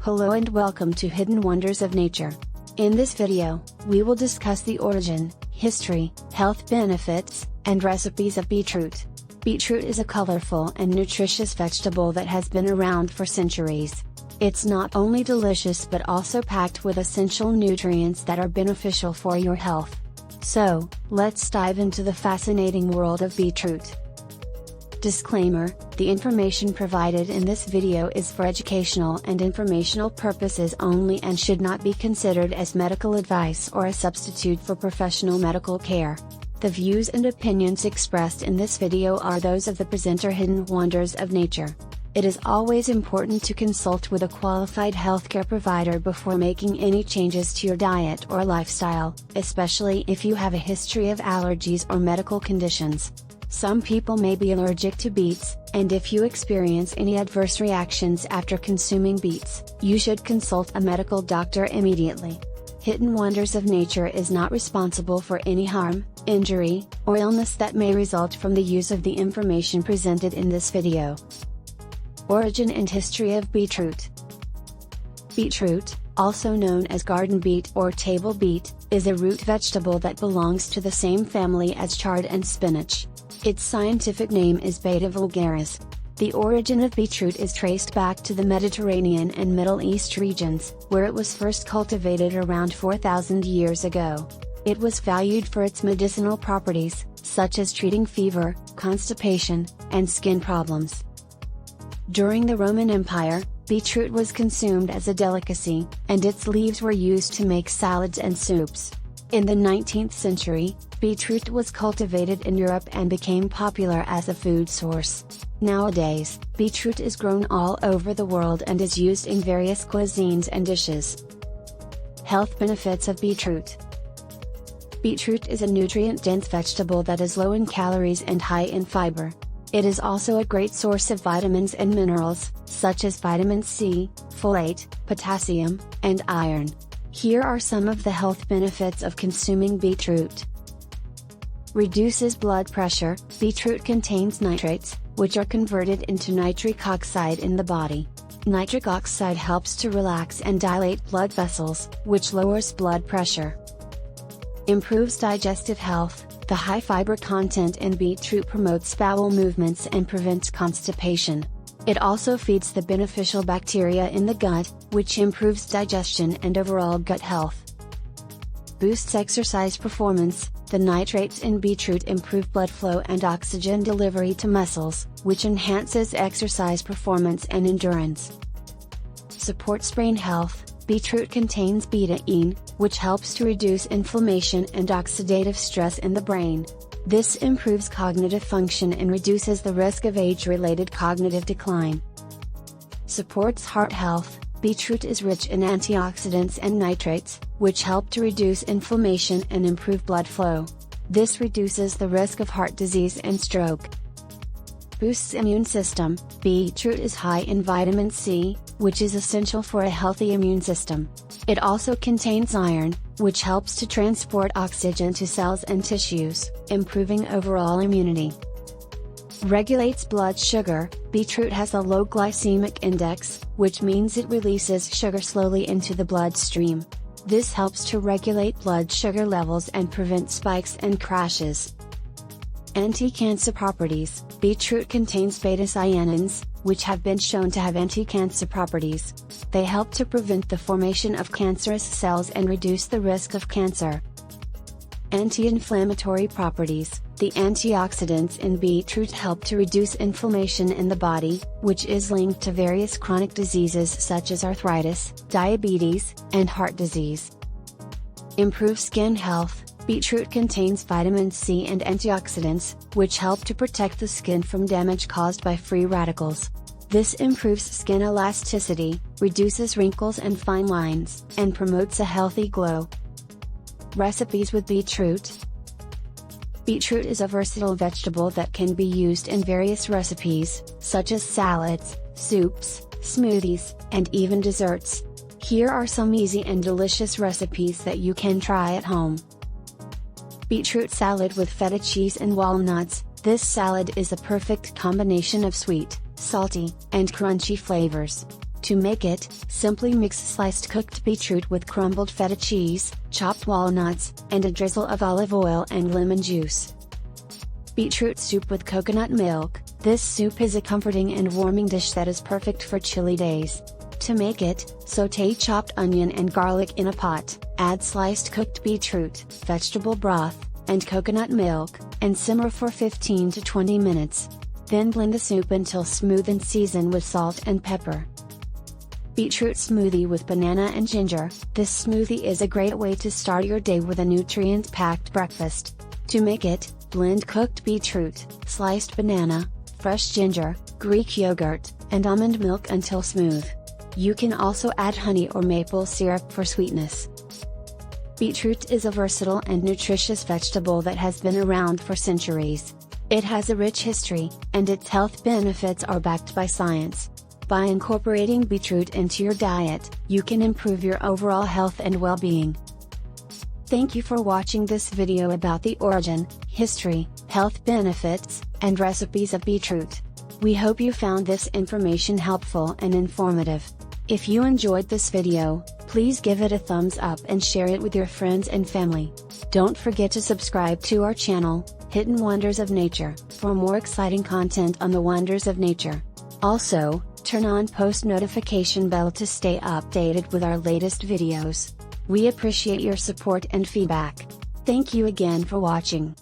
Hello and welcome to Hidden Wonders of Nature. In this video, we will discuss the origin, history, health benefits, and recipes of beetroot. Beetroot is a colorful and nutritious vegetable that has been around for centuries. It's not only delicious but also packed with essential nutrients that are beneficial for your health. So, let's dive into the fascinating world of beetroot. Disclaimer: the information provided in this video is for educational and informational purposes only and should not be considered as medical advice or a substitute for professional medical care. The views and opinions expressed in this video are those of the presenter. Hidden Wonders of Nature. It is always important to consult with a qualified healthcare provider before making any changes to your diet or lifestyle, especially if you have a history of allergies or medical conditions. Some people may be allergic to beets, and if you experience any adverse reactions after consuming beets, you should consult a medical doctor immediately. Hidden Wonders of Nature is not responsible for any harm, injury, or illness that may result from the use of the information presented in this video. Origin and history of beetroot. Beetroot, also known as garden beet or table beet, is a root vegetable that belongs to the same family as chard and spinach. Its scientific name is Beta vulgaris. The origin of beetroot is traced back to the Mediterranean and Middle East regions, where it was first cultivated around 4,000 years ago. It was valued for its medicinal properties, such as treating fever, constipation, and skin problems. During the Roman Empire, beetroot was consumed as a delicacy, and its leaves were used to make salads and soups. In the 19th century, beetroot was cultivated in Europe and became popular as a food source. Nowadays, beetroot is grown all over the world and is used in various cuisines and dishes. Health benefits of beetroot. Beetroot is a nutrient-dense vegetable that is low in calories and high in fiber. It is also a great source of vitamins and minerals, such as vitamin C, folate, potassium, and iron. Here are some of the health benefits of consuming beetroot. Reduces blood pressure. Beetroot contains nitrates, which are converted into nitric oxide in the body. Nitric oxide helps to relax and dilate blood vessels, which lowers blood pressure. Improves digestive health. The high fiber content in beetroot promotes bowel movements and prevents constipation. It also feeds the beneficial bacteria in the gut, which improves digestion and overall gut health. Boosts exercise performance. The nitrates in beetroot improve blood flow and oxygen delivery to muscles, which enhances exercise performance and endurance. Supports brain health. Beetroot contains betaine, which helps to reduce inflammation and oxidative stress in the brain. This improves cognitive function and reduces the risk of age-related cognitive decline. Supports heart health. Beetroot is rich in antioxidants and nitrates, which help to reduce inflammation and improve blood flow. This reduces the risk of heart disease and stroke. Boosts immune system. Beetroot is high in vitamin C, which is essential for a healthy immune system. It also contains iron, which helps to transport oxygen to cells and tissues, improving overall immunity. Regulates blood sugar. Beetroot has a low glycemic index, which means it releases sugar slowly into the bloodstream. This helps to regulate blood sugar levels and prevent spikes and crashes. Anti-cancer properties. Beetroot contains beta-cyanins, which have been shown to have anti-cancer properties. They help to prevent the formation of cancerous cells and reduce the risk of cancer. Anti-inflammatory properties. The antioxidants in beetroot help to reduce inflammation in the body, which is linked to various chronic diseases such as arthritis, diabetes, and heart disease. Improves skin health. Beetroot contains vitamin C and antioxidants, which help to protect the skin from damage caused by free radicals. This improves skin elasticity, reduces wrinkles and fine lines, and promotes a healthy glow. Recipes with beetroot. Beetroot is a versatile vegetable that can be used in various recipes, such as salads, soups, smoothies, and even desserts. Here are some easy and delicious recipes that you can try at home. Beetroot salad with feta cheese and walnuts. This salad is a perfect combination of sweet, salty, and crunchy flavors. To make it, simply mix sliced cooked beetroot with crumbled feta cheese, chopped walnuts, and a drizzle of olive oil and lemon juice. Beetroot soup with coconut milk. This soup is a comforting and warming dish that is perfect for chilly days. To make it, sauté chopped onion and garlic in a pot, add sliced cooked beetroot, vegetable broth, and coconut milk, and simmer for 15 to 20 minutes. Then blend the soup until smooth and season with salt and pepper. Beetroot smoothie with banana and ginger. This smoothie is a great way to start your day with a nutrient-packed breakfast. To make it, blend cooked beetroot, sliced banana, fresh ginger, Greek yogurt, and almond milk until smooth. You can also add honey or maple syrup for sweetness. Beetroot is a versatile and nutritious vegetable that has been around for centuries. It has a rich history, and its health benefits are backed by science. By incorporating beetroot into your diet, you can improve your overall health and well-being. Thank you for watching this video about the origin, history, health benefits, and recipes of beetroot. We hope you found this information helpful and informative. If you enjoyed this video, please give it a thumbs up and share it with your friends and family. Don't forget to subscribe to our channel, Hidden Wonders of Nature, for more exciting content on the wonders of nature. Also, turn on post notification bell to stay updated with our latest videos. We appreciate your support and feedback. Thank you again for watching.